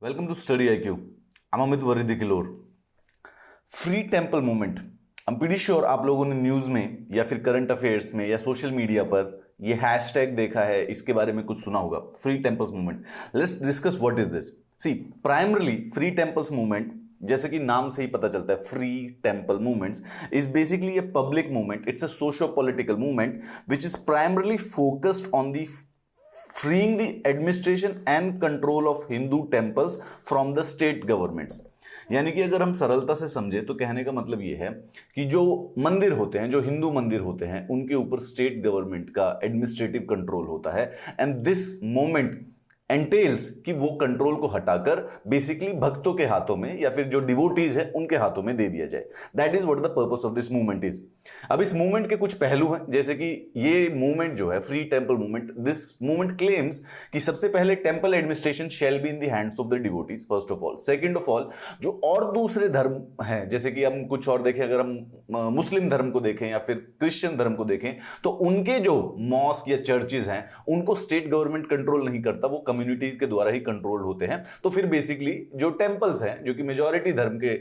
Welcome to study IQ। Amit वरीदी किलोर। Free temple movement, I am pretty sure आप लोगों ने न्यूज में या फिर करंट अफेयर्स में या सोशल मीडिया पर ये हैशटैग देखा है, इसके बारे में कुछ सुना होगा, free temples movement. Let's discuss what is this. See, primarily free temples movement, जैसे कि नाम से ही पता चलता है, free temple movements is basically a public movement. It's a socio political movement which is primarily focused on the freeing the administration and control of Hindu temples from the state governments। यानी कि अगर हम सरलता से समझे तो कहने का मतलब यह है कि जो मंदिर होते हैं, जो हिंदू मंदिर होते हैं, उनके ऊपर स्टेट गवर्नमेंट का एडमिनिस्ट्रेटिव कंट्रोल होता है। एंड दिस मोमेंट एंटेल्स कि वो कंट्रोल को हटाकर बेसिकली भक्तों के हाथों में या फिर जो डिवोटीज है उनके हाथों में दे दिया जाए। That is what the purpose of this movement is. अब इस मूवमेंट के कुछ पहलू हैं, जैसे कि ये मूवमेंट जो है free temple movement, this movement claims कि सबसे पहले temple administration shall be in the hands of the devotees first of all. Second of all, जो और दूसरे धर्म हैं, जैसे कि हम कुछ और देखें, अगर हम मुस्लिम धर्म को देखें या फिर क्रिश्चियन धर्म को देखें, तो उनके जो मॉस्क या चर्चेज हैं उनको स्टेट गवर्नमेंट कंट्रोल नहीं करता, वो कम्युनिटीज के द्वारा ही कंट्रोल होते हैं। तो फिर बेसिकली जो टेंपल्स हैं, जो कि मेजॉरिटी धर्म के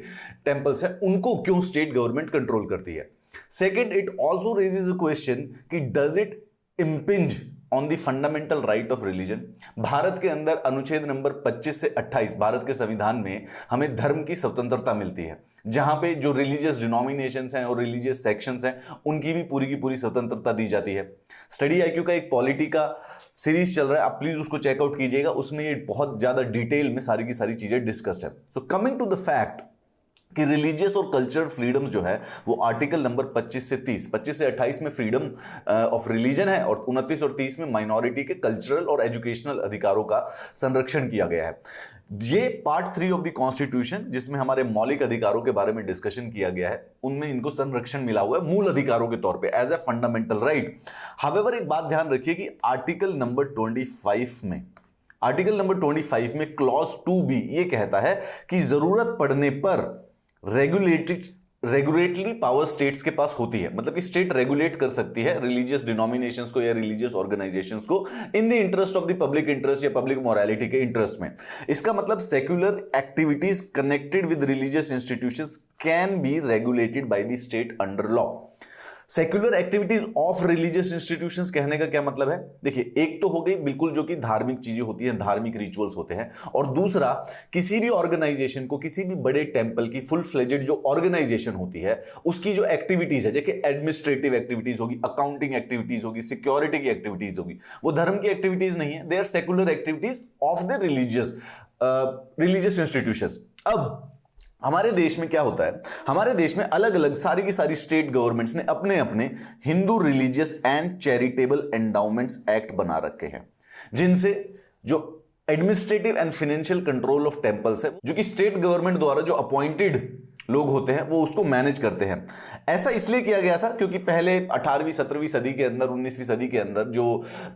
टेंपल्स हैं, उनको क्यों स्टेट गवर्नमेंट कंट्रोल करती है। Second, it also raises a question कि does it impinge on the fundamental right of religion. Bharat के अंदर अनुच्छेद नंबर 25 से 28 भारत के संविधान में हमें धर्म की स्वतंत्रता मिलती है, जहां पे जो रिलीजियस डिनोमिनेशंस हैं और रिलीजियस सेक्शंस हैं उनकी भी पूरी की पूरी स्वतंत्रता दी जाती है। स्टडी IQ का एक पॉलिटी का सीरीज चल रहा है, आप प्लीज उसको चेकआउट कीजिएगा, उसमें ये बहुत ज्यादा डिटेल में सारी की सारी चीजें डिस्कस्ड है। So coming to the fact कि रिलीजियस और कल्चरल फ्रीडम्स जो है वो आर्टिकल नंबर 25 से 28 में फ्रीडम ऑफ रिलीजन है और 29 और 30 में माइनॉरिटी के कल्चरल और एजुकेशनल अधिकारों का संरक्षण किया गया है। ये पार्ट 3 ऑफ द कॉन्स्टिट्यूशन, जिसमें हमारे मौलिक अधिकारों के बारे में डिस्कशन किया गया है, उनमें इनको संरक्षण मिला हुआ है मूल अधिकारों के तौर पे as a fundamental right. However एक बात ध्यान रखिए कि आर्टिकल नंबर 25 में क्लॉज 2B ये कहता है कि जरूरत पड़ने पर रेगुलेटरी पावर स्टेट्स के पास होती है, मतलब कि स्टेट रेगुलेट कर सकती है रिलीजियस डिनोमिनेशंस को या रिलीजियस ऑर्गेनाइजेशंस को in the interest of the public interest या पब्लिक मोरालिटी के इंटरेस्ट में। इसका मतलब secular activities connected with religious institutions can be regulated by the state under law. Secular activities of religious institutions कहने का क्या मतलब है? देखिए, एक तो हो गई बिल्कुल जो कि धार्मिक चीजें होती हैं, धार्मिक रिचुअल्स होते हैं, और दूसरा किसी भी ऑर्गेनाइजेशन को, किसी भी बड़े टेंपल की फुल फ्लेजेड जो ऑर्गेनाइजेशन होती है उसकी जो एक्टिविटीज है, जैसे एडमिनिस्ट्रेटिव एक्टिविटीज होगी, अकाउंटिंग एक्टिविटीज होगी, सिक्योरिटी की एक्टिविटीज होगी, वो धर्म की एक्टिविटीज नहीं है, they are secular activities of the religious institutions. अब हमारे देश में क्या होता है, हमारे देश में अलग अलग सारी की सारी स्टेट गवर्नमेंट्स ने अपने अपने Hindu religious and charitable endowments act बना रखे हैं, जिनसे जो administrative and financial control of temples है, जो कि स्टेट गवर्नमेंट द्वारा जो अपॉइंटेड लोग होते हैं वो उसको मैनेज करते हैं। ऐसा इसलिए किया गया था क्योंकि पहले 18वीं 17वीं सदी के अंदर, 19वीं सदी के अंदर जो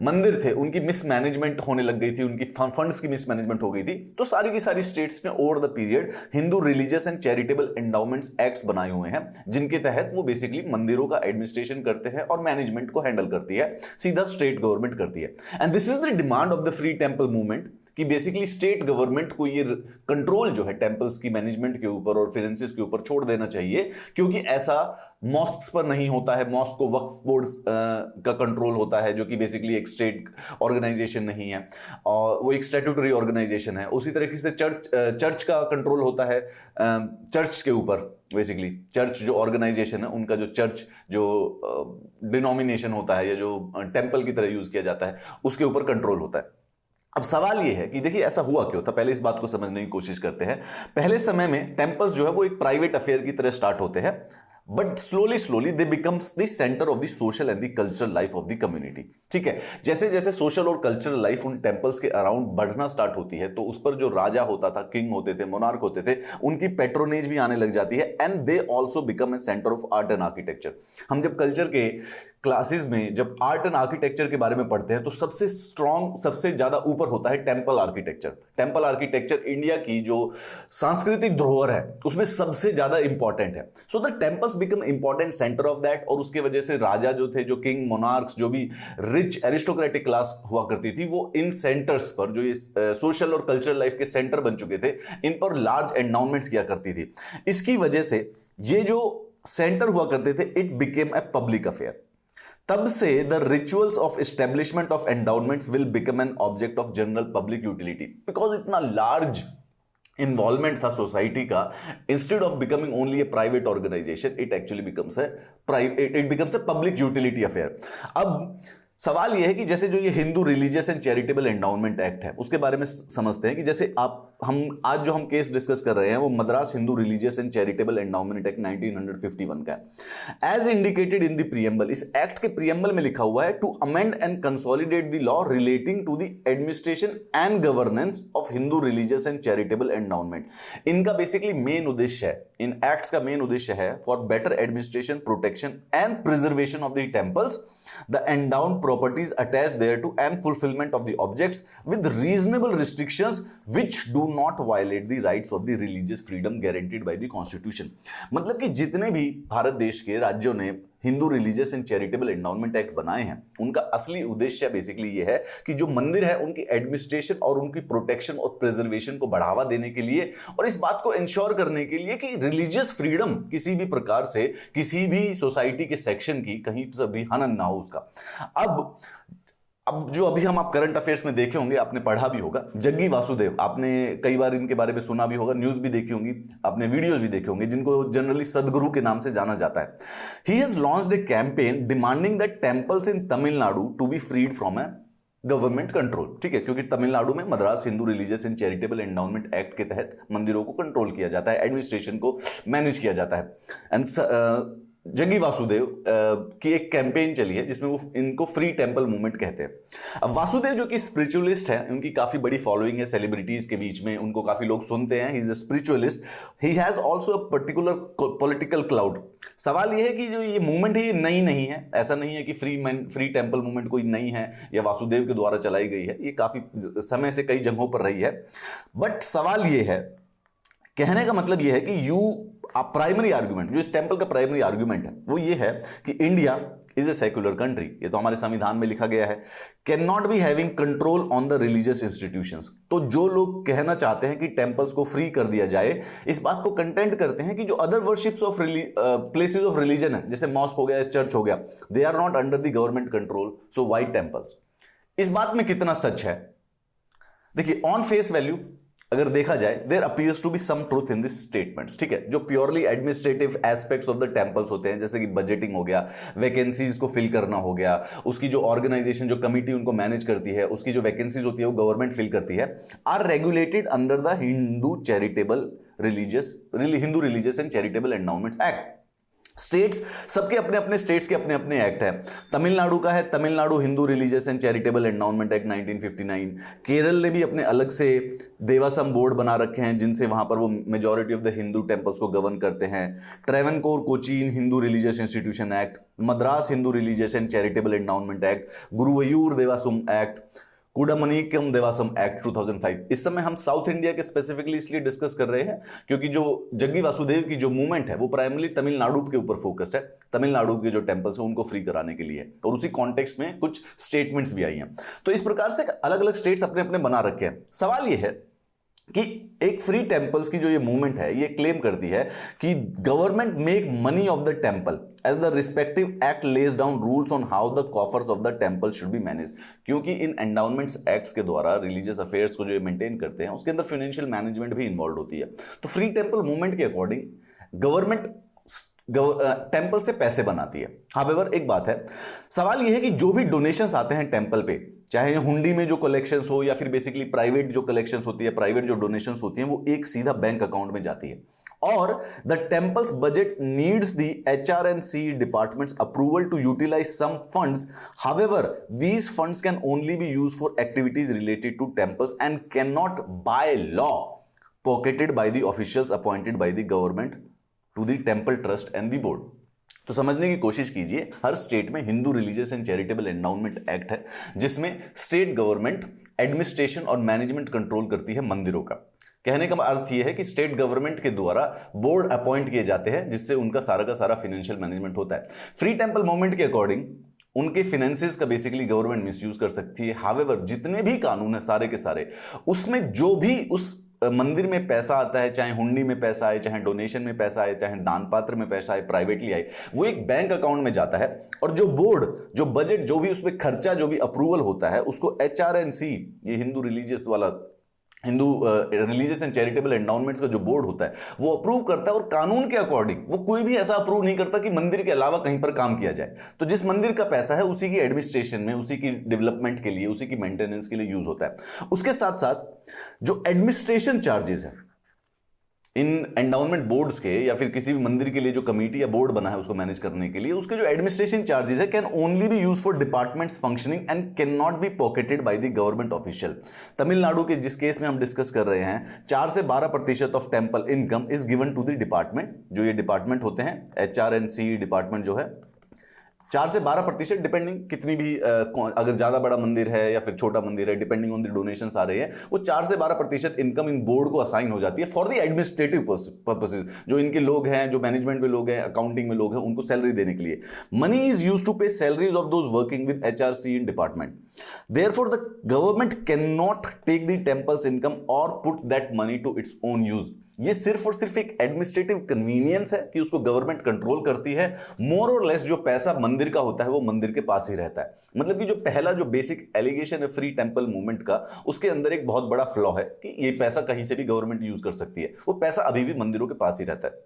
मंदिर थे उनकी मिसमैनेजमेंट होने लग गई थी, उनकी फंड्स की मिसमैनेजमेंट हो गई थी। तो सारी की सारी स्टेट्स ने over the period Hindu religious and charitable endowments acts बनाए हुए हैं, जिनके तहत वो बेसिकली मंदिरों का एडमिनिस्ट्रेशन करते हैं और मैनेजमेंट को हैंडल करती है, सीधा स्टेट गवर्नमेंट करती है। And this is the demand of the free temple movement कि बेसिकली स्टेट गवर्नमेंट को ये कंट्रोल जो है टेंपल्स की मैनेजमेंट के ऊपर और फाइनेंसेस के ऊपर छोड़ देना चाहिए, क्योंकि ऐसा मॉस्क्स पर नहीं होता है। मॉस्क को वक्फ बोर्ड का कंट्रोल होता है, जो कि बेसिकली एक स्टेट ऑर्गेनाइजेशन नहीं है और वो एक स्टैट्यूटरी ऑर्गेनाइजेशन है। उसी तरीके से चर्च का कंट्रोल होता है चर्च के ऊपर। बेसिकली चर्च जो ऑर्गेनाइजेशन है, उनका जो चर्च जो डिनोमिनेशन होता है या जो टेंपल की तरह यूज किया जाता है, उसके ऊपर कंट्रोल होता है। अब सवाल यह है कि देखिए ऐसा हुआ क्यों था, पहले इस बात को समझने की कोशिश करते हैं। पहले समय में टेंपल्स जो है वो एक प्राइवेट अफेयर की तरह स्टार्ट होते हैं, but slowly they becomes the centre of the social and the cultural life of the community. ठीक है, जैसे जैसे सोशल और कल्चरल लाइफ उन टेंपल्स के अराउंड बढ़ना स्टार्ट होती है, तो उस पर जो राजा होता था, किंग होते थे, मोनार्क होते थे, उनकी पेट्रोनेज भी आने लग जाती है। And they also become a centre of art and architecture. हम जब क्लासेस में जब आर्ट एंड आर्किटेक्चर के बारे में पढ़ते हैं तो सबसे स्ट्रॉन्ग, सबसे ज्यादा ऊपर होता है temple architecture. Temple architecture India की जो सांस्कृतिक धरोहर है उसमें सबसे ज्यादा इंपॉर्टेंट है। So the temples become important centre of that, और उसके वजह से राजा जो थे, जो किंग मोनार्क्स, जो भी रिच एरिस्टोक्रेटिक क्लास हुआ करती थी, वो इन सेंटर्स पर, जो ये सोशल और कल्चरल लाइफ के सेंटर बन चुके थे, इन पर लार्ज एंडाउमेंट्स किया करती थी। इसकी वजह से ये जो सेंटर हुआ करते थे, it became a public affair. तब से the rituals of establishment of endowments will become an object of general public utility, because इतना लार्ज इन्वॉल्वमेंट था सोसाइटी का। Instead of becoming only a private organisation, it actually becomes a public utility affair. अब सवाल यह है कि जैसे जो ये Hindu religious and charitable endowment act है उसके बारे में समझते हैं कि जैसे हम आज जो हम केस डिस्कस कर रहे हैं वो Madras Hindu religious and charitable endowment act 1951 का है। As indicated in the preamble, इस एक्ट के प्रीएम्बल में लिखा हुआ है to amend and consolidate the law relating to the administration and governance of Hindu religious and charitable endowment. इनका बेसिकली मेन उद्देश्य है, इन एक्ट्स का मेन उद्देश्य है for better administration, protection and preservation of the temples, the endowed properties attached thereto, and fulfillment of the objects with reasonable restrictions which do not violate the rights of the religious freedom guaranteed by the constitution। मतलब कि जितने भी भारत देश के राज्यों ने Hindu religious and charitable endowment act बनाए हैं, उनका असली उद्देश्य बेसिकली ये है कि जो मंदिर है उनकी एडमिनिस्ट्रेशन और उनकी प्रोटेक्शन और प्रिजर्वेशन को बढ़ावा देने के लिए, और इस बात को इंश्योर करने के लिए कि रिलीजियस फ्रीडम किसी भी प्रकार से, किसी भी सोसाइटी के सेक्शन की कहीं से भी हनन ना हो उसका। अब जो अभी हम आप करंट अफेयर्स में देखे होंगे, आपने पढ़ा भी होगा, जग्गी वासुदेव, आपने कई बार इनके बारे में सुना भी होगा, न्यूज भी देखी होंगी, आपने वीडियोस भी देखे होंगे, जिनको जनरली सदगुरु के नाम से जाना जाता है। He has launched a campaign demanding that temples in Tamil Nadu to be freed from a government control. ठीक है, क्योंकि तमिलनाडु में Madras Hindu religious and charitable endowment act के तहत मंदिरों को कंट्रोल किया जाता है, एडमिनिस्ट्रेशन को मैनेज किया जाता है। एंड जग्गी वासुदेव की एक कैंपेन चली है जिसमें वो इनको फ्री टेंपल मूवमेंट कहते हैं। अब वासुदेव जो कि स्पिरिचुअलिस्ट है, उनकी काफी बड़ी फॉलोइंग है सेलिब्रिटीज के बीच में, उनको काफी लोग सुनते हैं। ही is a spiritualist, he has also a particular political cloud. सवाल यह है कि जो ये मूवमेंट है ये नई नहीं है, ऐसा नहीं है कि फ्री टेंपल मूवमेंट कोई नई है या वासुदेव के द्वारा चलाई गई है, ये काफी समय से कई जगहों पर रही है। बट सवाल ये है, कहने का मतलब यह है कि प्राइमरी आर्गुमेंट, जो इस टेंपल का प्राइमरी आर्गुमेंट है वो ये है कि India is a secular country, ये तो हमारे संविधान में लिखा गया है, can not be having control on the religious institutions. तो जो लोग कहना चाहते हैं कि टेंपल्स को फ्री कर दिया जाए, इस बात को कंटेंट करते हैं कि जो other worships of places of religion है, जैसे मॉस्क हो गया, चर्च हो गया, they are not under the government control, so why temples. इस बात में कितना सच है? देखिए, ऑन फेस वैल्यू अगर देखा जाए, there appears to be some truth in this statements. ठीक है, जो purely administrative aspects of the temples होते हैं, जैसे कि बजटिंग हो गया, वैकेंसीज को फिल करना हो गया, उसकी जो ऑर्गेनाइजेशन, जो कमिटी उनको मैनेज करती है, उसकी जो वैकेंसीज होती है वो गवर्नमेंट फिल करती है, are regulated under the Hindu religious and charitable endowments act. States, सबके अपने अपने स्टेट्स के अपने अपने एक्ट है। तमिलनाडु का है Tamil Nadu Hindu religious and charitable endowment act 1959। Kerala ने भी अपने अलग से देवासम बोर्ड बना रखे हैं, जिनसे वहां पर वो majority of the Hindu temples को गवर्न करते हैं। Travancore Cochin Hindu religious institution act, Madras Hindu religious and charitable endowment act, Guruvayur Devaswom act, Koodalmanikyam Devaswom act 2005। इस समय हम साउथ इंडिया के स्पेसिफिकली इसलिए डिस्कस कर रहे हैं क्योंकि जो जग्गी वासुदेव की जो मूवमेंट है वो प्राइमरली तमिलनाडु के ऊपर फोकस्ड है, तमिलनाडु के जो टेंपल्स हैं उनको फ्री कराने के लिए, और उसी कॉन्टेक्स्ट में कुछ स्टेटमेंट्स भी आई हैं। तो इस प्रकार से अलग अलग स्टेट्स अपने अपने बना रखे हैं। सवाल ये है कि एक फ्री टेंपल्स की जो ये मूवमेंट है ये क्लेम करती है कि government make money of the temple as the respective act lays down rules on how the coffers of the temple should be manage. क्योंकि इन एंडाउमेंट्स एक्ट्स के द्वारा रिलीजियस अफेयर्स को जो मेंटेन करते हैं उसके अंदर फाइनेंशियल मैनेजमेंट भी इन्वॉल्व होती है। तो फ्री टेंपल मूवमेंट के अकॉर्डिंग गवर्नमेंट टेंपल से पैसे बनाती है। हावेवर एक बात है, सवाल यह है कि जो भी डोनेशंस आते हैं टेंपल पे, चाहे हुंडी में जो कलेक्शंस हो या फिर बेसिकली प्राइवेट जो कलेक्शंस होती है, प्राइवेट जो डोनेशंस होती हैं, वो एक सीधा बैंक अकाउंट में जाती है, और the temples budget needs the HRC departments approval to utilise some funds. However these funds can only be used for activities related to temples and can not by law pocketed by the officials appointed by the government to the temple trust and the board। तो समझने की कोशिश कीजिए, हर state में Hindu religious and charitable endowment act है, जिसमें state government administration और management control करती है मंदिरों का। कहने का अर्थ यह है कि स्टेट गवर्नमेंट के द्वारा बोर्ड अपॉइंट किए जाते हैं, जिससे उनका सारा का सारा फाइनेंशियल मैनेजमेंट होता है। फ्री टेंपल मूवमेंट के अकॉर्डिंग उनके फाइनेंसेस का बेसिकली गवर्नमेंट मिसयूज कर सकती है। हावेवर जितने भी कानून है सारे के सारे, उसमें जो भी उस मंदिर में पैसा आता है, चाहे हुंडी में पैसा आए, चाहे डोनेशन में पैसा आए, चाहे दान पात्र में पैसा आए, प्राइवेटली आए, वो एक बैंक अकाउंट में जाता है। और जो बोर्ड, जो बजट, जो भी उसमें खर्चा, जो भी अप्रूवल होता है, उसको HRNC, ये हिंदू रिलीजियस वाला, हिंदू रिलीजियस एंड चैरिटेबल एंडाउनमेंट्स का जो बोर्ड होता है, वो अप्रूव करता है। और कानून के अकॉर्डिंग वो कोई भी ऐसा अप्रूव नहीं करता कि मंदिर के अलावा कहीं पर काम किया जाए। तो जिस मंदिर का पैसा है उसी की एडमिनिस्ट्रेशन में, उसी की डेवलपमेंट के लिए, उसी की मेंटेनेंस के लिए यूज होता है। उसके साथ साथ जो एडमिनिस्ट्रेशन चार्जेस है इन एंडाउनमेंट बोर्ड्स के, या फिर किसी भी मंदिर के लिए जो कमेटी या बोर्ड बना है उसको मैनेज करने के लिए, उसके जो एडमिनिस्ट्रेशन चार्जेस है, can only B use for departments functioning and can not be pocketed by the government official. Tamil Nadu के जिस केस में हम डिस्कस कर रहे हैं, 4 से 12% of temple income is given to the department. जो ये डिपार्टमेंट होते हैं, HRNC डिपार्टमेंट जो है, 4 से 12% डिपेंडिंग कितनी भी अगर ज्यादा बड़ा मंदिर है या फिर छोटा मंदिर है, डिपेंडिंग ऑन द डोनेशंस आ रहे हैं, वो 4 से 12% इनकम इन बोर्ड को असाइन हो जाती है फॉर द एडमिनिस्ट्रेटिव पर्पसेज। जो इनके लोग हैं, जो मैनेजमेंट में लोग हैं, अकाउंटिंग में लोग हैं, उनको सैलरी देने के लिए। Money is used to pay salaries of those working with HRC in department. Therefore the government can not take the temples income और put that money to its own use. ये सिर्फ और सिर्फ एक एडमिनिस्ट्रेटिव कन्वीनियंस है कि उसको government control करती है। मोर और लेस जो पैसा मंदिर का होता है वो मंदिर के पास ही रहता है। मतलब कि जो पहला जो बेसिक एलिगेशन है फ्री टेंपल मूवमेंट का, उसके अंदर एक बहुत बड़ा फ्लॉ है कि ये पैसा कहीं से भी गवर्नमेंट यूज कर सकती है, वो पैसा अभी भी मंदिरों के पास ही रहता है।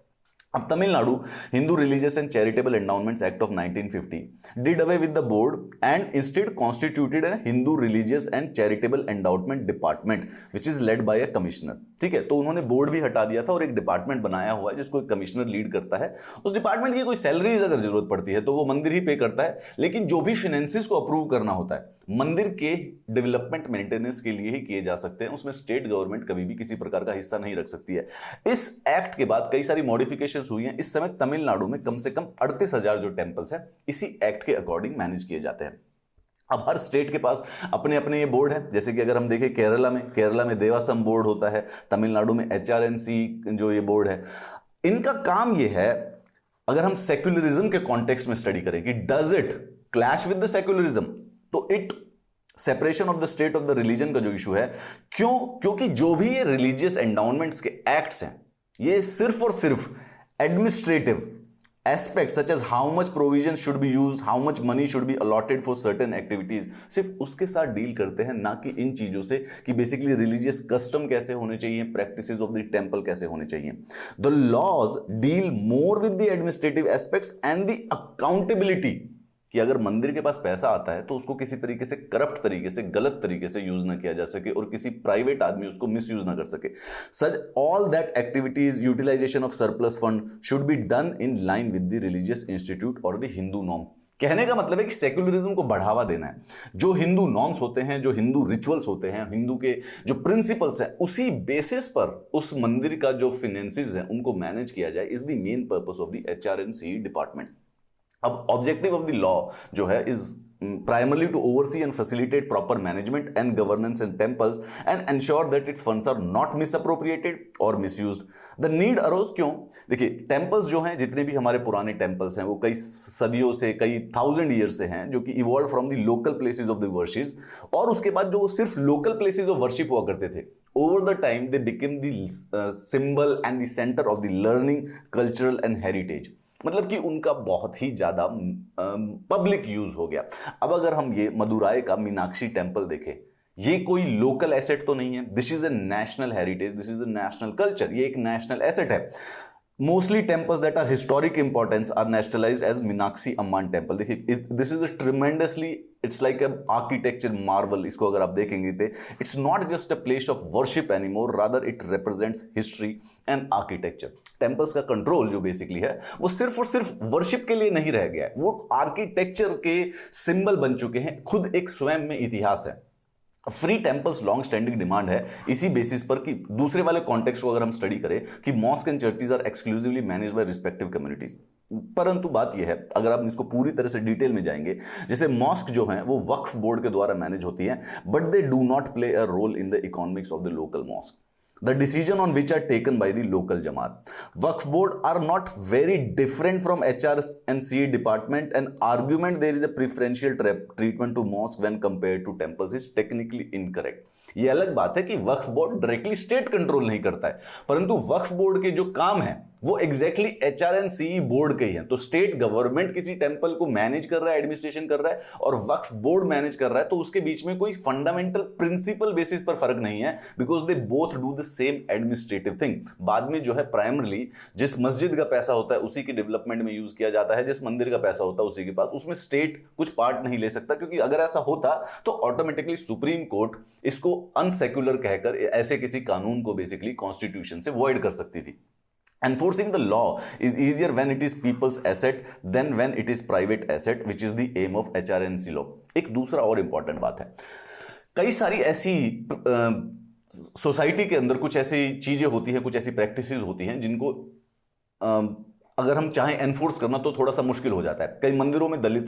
अब Tamil Nadu Hindu religious and charitable endowments act of 1950 did away with the board and instead constituted an Hindu religious and charitable endowment department which is led by a commissioner. ठीक है, तो उन्होंने बोर्ड भी हटा दिया था और एक डिपार्टमेंट बनाया हुआ है जिसको एक कमिश्नर लीड करता है। उस डिपार्टमेंट की कोई सैलरीज अगर जरूरत पड़ती है तो वो मंदिर ही पे करता है, लेकिन जो भी फाइनेंसिस को अप्रूव करना होता है मंदिर के डेवलपमेंट मेंटेनेंस के लिए ही किए जा सकते हैं। उसमें स्टेट गवर्नमेंट कभी भी किसी प्रकार का हिस्सा नहीं रख सकती है। इस एक्ट के बाद कई सारी मॉडिफिकेशंस हुई हैं। इस समय तमिलनाडु में कम से कम 38,000 जो टेंपल्स हैं इसी एक्ट के अकॉर्डिंग मैनेज किए जाते हैं। अब हर स्टेट के पास अपने अपने ये बोर्ड है। जैसे कि अगर हम देखें केरला में देवासम बोर्ड होता है, तमिलनाडु में HRNC जो ये बोर्ड है, इनका काम ये है, अगर हम सेक्युलरिज्म के कॉन्टेक्स्ट में स्टडी करें कि does it clash with the secularism, तो it separation of the state of the religion का जो इशू है, क्योंकि जो भी ये रिलीजियस एंडाउनमेंट्स के एक्ट्स हैं ये सिर्फ और सिर्फ administrative aspect such as how much provision should be used, how much money should be allotted for certain activities, सिर्फ उसके साथ डील करते हैं, ना कि इन चीजों से कि बेसिकली रिलीजियस कस्टम कैसे होने चाहिए, प्रैक्टिसेस ऑफ द टेंपल कैसे होने चाहिए। The laws deal more with the administrative aspects and the accountability, कि अगर मंदिर के पास पैसा आता है तो उसको किसी तरीके से करप्ट तरीके से, गलत तरीके से यूज ना किया जा सके और किसी प्राइवेट आदमी उसको मिस यूज ना कर सके। Such all that activities utilisation of surplus fund should be done in line with the religious institute और द हिंदू नॉर्म। कहने का मतलब है कि सेक्युलरिज्म को बढ़ावा देना है। जो हिंदू नॉर्म्स होते हैं, जो हिंदू रिचुअल्स होते हैं, हिंदू के जो प्रिंसिपल्स हैं, उसी बेसिस पर उस मंदिर का जो फिनेंसेस है उनको मैनेज किया जाए, is the main purpose of the HRNC department. अब ऑब्जेक्टिव ऑफ द लॉ जो है is primarily to oversee and facilitate proper management and governance in temples and ensure that its funds are not misappropriated or misused. The need arose क्यों? देखिए, temples जो हैं, जितने भी हमारे पुराने टेम्पल्स हैं, वो कई सदियों से, कई 1000 ईयर से हैं, जो कि evolve from the local places of the worship, और उसके बाद जो सिर्फ लोकल प्लेसेस ऑफ वर्शिप हुआ करते थे, over the time they became the symbol and the centre of the learning, cultural and heritage. मतलब कि उनका बहुत ही ज्यादा पब्लिक यूज हो गया। अब अगर हम ये मदुराई का मीनाक्षी टेंपल देखें, ये कोई लोकल एसेट तो नहीं है, this is a national heritage, this is a national culture, ये एक नेशनल एसेट है। Mostly temples that are historic importance are nationalised as Meenakshi Amman temple. देखिए, this is a tremendously, it's like a architecture marvel. इसको अगर आप देखेंगे तो it's not just a place of worship anymore, rather it represents history and architecture. Temples का control जो basically है वो सिर्फ और सिर्फ वर्शिप के लिए नहीं रह गया है, वो आर्किटेक्चर के सिंबल बन चुके हैं, खुद एक स्वयं में इतिहास है। Free temples long standing demand है इसी बेसिस पर कि दूसरे वाले कॉन्टेक्स्ट को अगर हम स्टडी करें कि mosque and churches are exclusively manage by respective communities. परंतु बात यह है, अगर आप इसको पूरी तरह से डिटेल में जाएंगे, जैसे मॉस्क जो है वो वक्फ बोर्ड के द्वारा मैनेज होती है, but they do not play a role in the economics of the local mosque. The decision on which are taken by the local Jamaat. Waqf board are not very different from HR&CA department, and argument there is a preferential treatment to mosque when compared to temples is technically incorrect. ये अलग बात है कि वक्फ board directly state control नहीं करता है, परंतु वक्फ board के जो काम है वो एग्जैक्टली HR&CE बोर्ड के ही है। तो स्टेट गवर्नमेंट किसी टेंपल को मैनेज कर रहा है, एडमिनिस्ट्रेशन कर रहा है, और वक्फ बोर्ड मैनेज कर रहा है, तो उसके बीच में कोई फंडामेंटल प्रिंसिपल बेसिस पर फर्क नहीं है, because they both do the same administrative thing. बाद में जो है प्राइमरली जिस मस्जिद का पैसा होता है उसी की डेवलपमेंट में यूज किया जाता है, जिस मंदिर का पैसा होता है उसी के पास, उसमें स्टेट कुछ पार्ट नहीं ले सकता, क्योंकि अगर ऐसा होता तो ऑटोमेटिकली सुप्रीम कोर्ट इसको अनसेक्युलर कहकर ऐसे किसी कानून को बेसिकली कॉन्स्टिट्यूशन से वॉइड कर सकती थी। Enforcing the law is easier when it is people's asset than when it is private asset, which is the aim of HR&C law. एक दूसरा और इंपॉर्टेंट बात है, कई सारी ऐसी सोसाइटी के अंदर कुछ ऐसी चीजें होती हैं, कुछ ऐसी प्रैक्टिसेस होती हैं जिनको अगर हम चाहें एनफोर्स करना तो थोड़ा सा मुश्किल हो जाता है। कई मंदिरों में दलित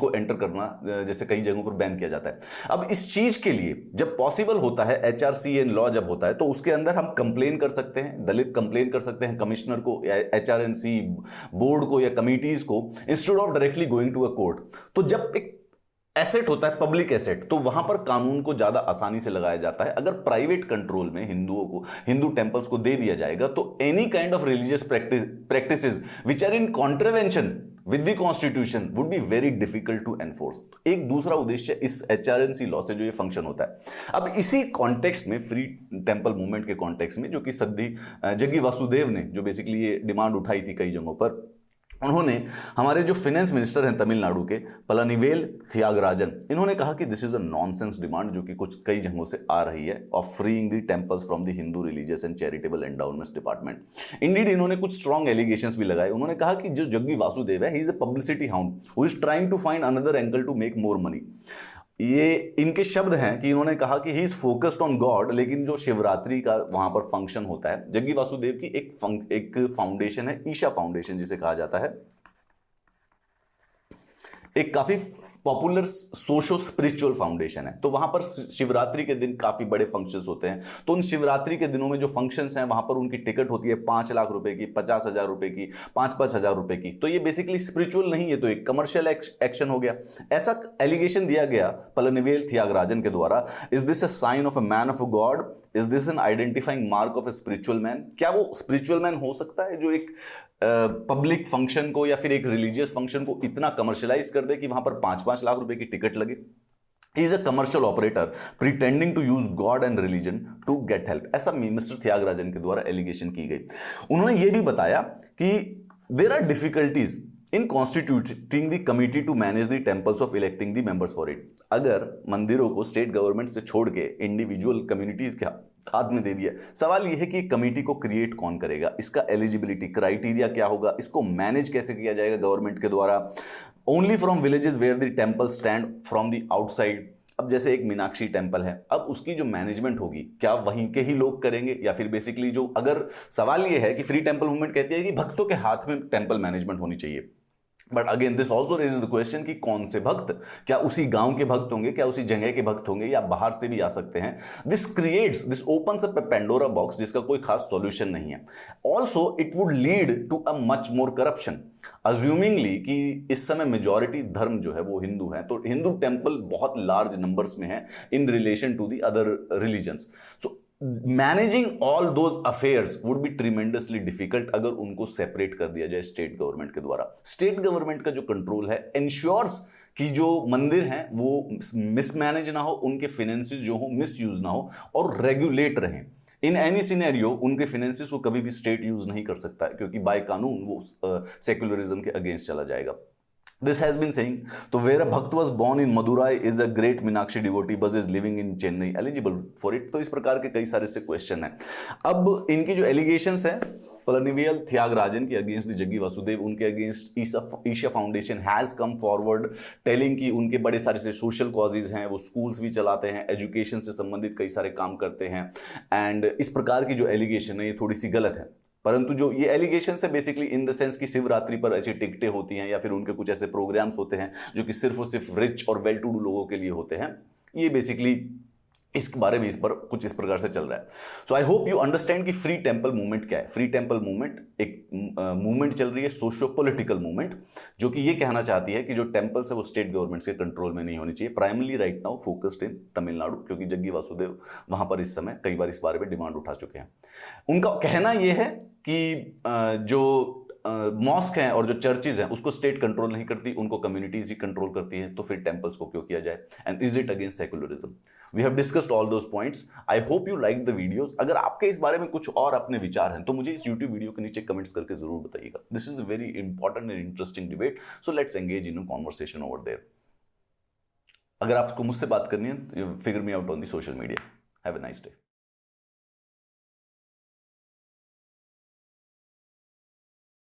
को एंटर करना जैसे कई जगहों पर बैन किया जाता है। अब इस चीज के लिए जब पॉसिबल होता है, HR&CA लॉ जब होता है, तो उसके अंदर हम कंप्लेन कर सकते हैं, दलित कंप्लेन कर सकते हैं कमिश्नर को, HR&CA बोर्ड को या कमिटीज को, instead of directly going to a court. तो जब एक एसेट होता है, पब्लिक एसेट, तो वहां पर कानून को ज्यादा आसानी से लगाया जाता है। अगर प्राइवेट कंट्रोल में हिंदू टेंपल्स को दे दिया जाएगा तो any kind of religious practices which are in contravention with the constitution would be very difficult to enforce. एक दूसरा उद्देश्य इस HR&C लॉ से जो ये फंक्शन होता है। अब इसी कॉन्टेक्स्ट में, फ्री टेंपल मूवमेंट के कॉन्टेक्स्ट में, जो कि जग्गी वासुदेव ने जो बेसिकली ये डिमांड उठाई थी कई जगहों पर, उन्होंने हमारे जो फाइनेंस मिनिस्टर हैं तमिलनाडु के पलानीवेल थियागराजन, इन्होंने कहा कि this is a nonsense demand जो कि कई जगहों से आ रही है, of freeing the temples from the Hindu religious and charitable endowments department. Indeed इन्होंने कुछ स्ट्रॉन्ग एलिगेशंस भी लगाए। उन्होंने कहा कि जो जग्गी वासुदेव है, he is a publicity hound who is trying to find another angle to make more money. ये इनके शब्द हैं कि इन्होंने कहा कि he is focused on God, लेकिन जो शिवरात्रि का वहां पर फंक्शन होता है, जग्गी वासुदेव की एक फाउंडेशन है, ईशा फाउंडेशन जिसे कहा जाता है, एक काफी पॉपुलर सोशो स्पिरिचुअल फाउंडेशन है। तो वहां पर शिवरात्रि के दिन काफी बड़े फंक्शंस होते हैं। तो उन शिवरात्रि के दिनों में जो फंक्शंस हैं वहां पर उनकी टिकट होती है 5 लाख रुपए की, 50,000 रुपए की, 5,000 रुपए की। तो ये बेसिकली स्पिरिचुअल नहीं है, तो एक कमर्शियल एक्शन हो गया। ऐसा एलिगेशन दिया गया पलानीवेल थियागराजन के द्वारा। Is this a sign of a man of a god? Is this an identifying mark of a spiritual man? क्या वो स्पिरिचुअल मैन हो सकता है जो एक पब्लिक फंक्शन को या फिर एक रिलीजियस फंक्शन को इतना कमर्शियलाइज कर दे कि वहां पर 5-5 लाख रुपए की टिकट लगे? He is a commercial operator pretending to use God and religion to get help. ऐसा मिस्टर थियागराजन के द्वारा एलिगेशन की गई। उन्होंने यह भी बताया कि there are difficulties in constituting the committee to manage the temples of electing the members for it. अगर मंदिरों को स्टेट गवर्नमेंट से छोड़ के इंडिविजुअल कम्युनिटीज के हाथ में दे दिया, सवाल यह है कि कमेटी को क्रिएट कौन करेगा, इसका एलिजिबिलिटी क्राइटेरिया क्या होगा, इसको मैनेज कैसे किया जाएगा गवर्नमेंट के द्वारा। Only from villages where the temple stand from the outside. अब जैसे एक मीनाक्षी टेंपल है, अब उसकी जो मैनेजमेंट होगी क्या वहीं के ही लोग करेंगे, या फिर बेसिकली जो, अगर सवाल यह है कि फ्री टेंपल मूवमेंट कहती है कि भक्तों के हाथ में टेंपल मैनेजमेंट होनी चाहिए, but again this also raises the question कि कौन से भक्त, क्या उसी गांव के भक्त होंगे, क्या उसी जगह के भक्त होंगे, या बाहर से भी आ सकते हैं। This opens up a Pandora box जिसका कोई खास सॉल्यूशन नहीं है। Also it would lead to a much more corruption, assumingly कि इस समय मेजॉरिटी धर्म जो है वो हिंदू है, तो हिंदू टेंपल बहुत लार्ज नंबर्स में है in relation to the other religions. So managing all those affairs would be tremendously difficult अगर उनको सेपरेट कर दिया जाए स्टेट गवर्नमेंट के द्वारा। स्टेट गवर्नमेंट का जो कंट्रोल है इंश्योर्स कि जो मंदिर हैं वो मिसमैनेज ना हो, उनके फाइनेंसेस जो हो मिसयूज ना हो, और रेगुलेट रहें। इन एनी सिनेरियो उनके फाइनेंसेस को कभी भी स्टेट यूज नहीं कर सकता है, क्योंकि बाय कानून वो सेक्युलरिज्म के अगेंस्ट चला जाएगा। This has been saying, so where a Bhakt was born in Madurai is a great Meenakshi devotee but is living in Chennai, eligible for it? तो इस प्रकार के कई सारे से क्वेश्चन हैं। अब इनकी जो एलिगेशंस हैं Palanivel Thiagarajan के अगेंस्ट द जग्गी वासुदेव, उनके against Isha Foundation has come forward telling कि उनके बड़े सारे से सोशल कॉजेज हैं, वो स्कूल्स भी चलाते हैं, एजुकेशन से संबंधित कई सारे काम करते हैं, एंड इस प्रकार की जो एलिगेशन है ये थोड़ी सी गलत है। परंतु जो ये एलिगेशन है बेसिकली इन द सेंस कि शिवरात्रि पर ऐसी टिकटें होती हैं या फिर उनके कुछ ऐसे प्रोग्राम्स होते हैं जो कि सिर्फ और सिर्फ रिच और वेल टू डू लोगों के लिए होते हैं, ये बेसिकली इस बारे में इस पर कुछ इस प्रकार से चल रहा है। सो आई होप यू अंडरस्टैंड कि फ्री टेम्पल मूवमेंट क्या है। फ्री टेम्पल मूवमेंट एक मूवमेंट चल रही है, सोशियो पॉलिटिकल मूवमेंट, जो कि ये कहना चाहती है कि जो टेम्पल्स है वो स्टेट गवर्नमेंट्स के कंट्रोल में नहीं होनी चाहिए। Primarily right now focused in Tamil Nadu, क्योंकि जग्गी वासुदेव वहां पर इस समय कई बार इस बारे में डिमांड उठा चुके हैं। उनका कहना यह है कि जो मॉस्क हैं और जो चर्चेज हैं उसको स्टेट कंट्रोल नहीं करती, उनको कम्युनिटीज ही कंट्रोल करती है, तो फिर टेंपल्स को क्यों किया जाए, and is it against secularism. We have discussed all those points. I hope you like the videos. अगर आपके इस बारे में कुछ और अपने विचार हैं तो मुझे इस यूट्यूब वीडियो के नीचे कमेंट्स करके जरूर बताइएगा। This is a very important and interesting debate, so let's engage in a conversation over there. अगर आपको मुझसे बात करनी है, figure me out on the social media. Have a nice day.